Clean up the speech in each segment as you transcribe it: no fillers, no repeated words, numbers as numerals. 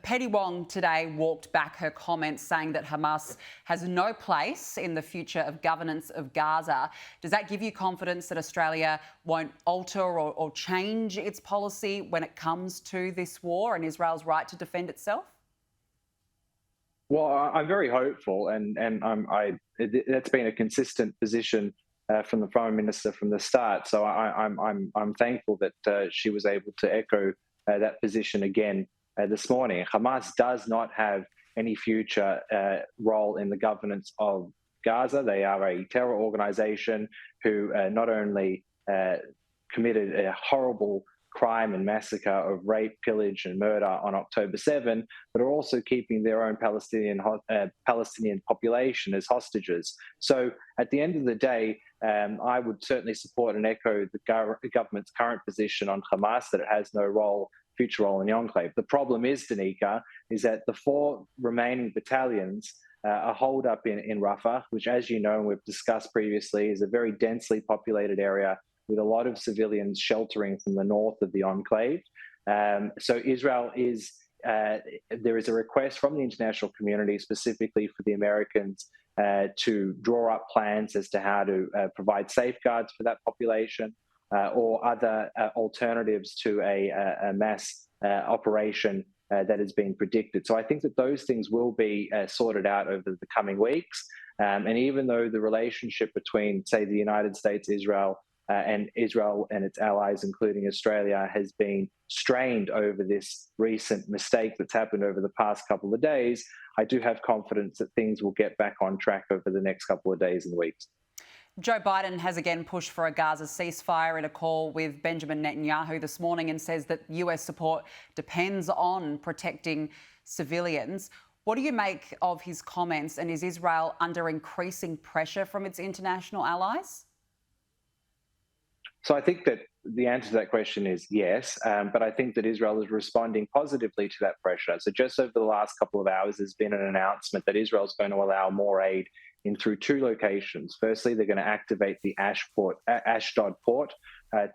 Penny Wong today walked back her comments saying that Hamas has no place in the future of governance of Gaza. Does that give you confidence that Australia won't alter or change its policy when it comes to this war and Israel's right to defend itself? Well, I'm very hopeful, and that's been a consistent position from the Prime Minister from the start. So I'm thankful that she was able to echo that position again this morning. Hamas does not have any future role in the governance of Gaza. They are a terror organization who not only committed a horrible crime and massacre of rape, pillage, and murder on October 7, but are also keeping their own Palestinian population as hostages. So at the end of the day, I would certainly support and echo the government's current position on Hamas, that it has no future role in the enclave. The problem is, Danica, is that the 4 remaining battalions are holed up in Rafah, which, as you know, and we've discussed previously, is a very densely populated area with a lot of civilians sheltering from the north of the enclave. So Israel is, there is a request from the international community, specifically for the Americans, to draw up plans as to how to provide safeguards for that population or other alternatives to a mass operation that has been predicted. So I think that those things will be sorted out over the coming weeks. And even though the relationship between, say, the United States, Israel and its allies, including Australia, has been strained over this recent mistake that's happened over the past couple of days, I do have confidence that things will get back on track over the next couple of days and weeks. Joe Biden has again pushed for a Gaza ceasefire in a call with Benjamin Netanyahu this morning and says that US support depends on protecting civilians. What do you make of his comments, and is Israel under increasing pressure from its international allies? So I think that the answer to that question is yes, but I think that Israel is responding positively to that pressure. So just over the last couple of hours, there's been an announcement that Israel is going to allow more aid in through 2 locations. Firstly, they're going to activate the Ashdod port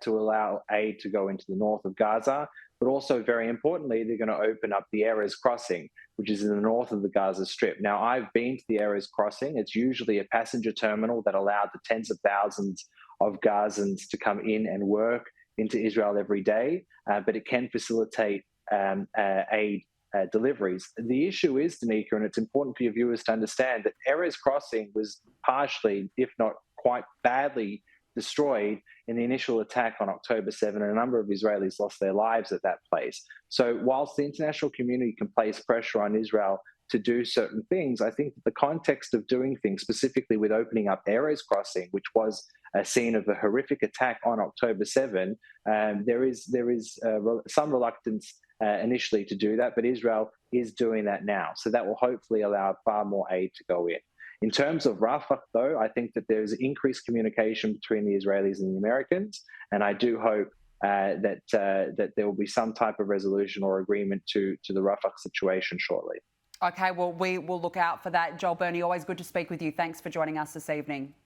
to allow aid to go into the north of Gaza, but also, very importantly, they're going to open up the Erez crossing, which is in the north of the Gaza Strip. Now, I've been to the Erez crossing. It's usually a passenger terminal that allowed the tens of thousands of Gazans to come in and work into Israel every day, but it can facilitate aid deliveries. The issue is, Danica, and it's important for your viewers to understand, that Erez crossing was partially, if not quite badly, destroyed in the initial attack on October 7, and a number of Israelis lost their lives at that place. So whilst the international community can place pressure on Israel to do certain things, I think that the context of doing things, specifically with opening up Erez crossing, which was a scene of a horrific attack on October 7, there is some reluctance initially to do that, but Israel is doing that now. So that will hopefully allow far more aid to go in. In terms of Rafah, though, I think that there's increased communication between the Israelis and the Americans, and I do hope that there will be some type of resolution or agreement to the Rafah situation shortly. Okay, well, we will look out for that. Joel Burnie, always good to speak with you. Thanks for joining us this evening.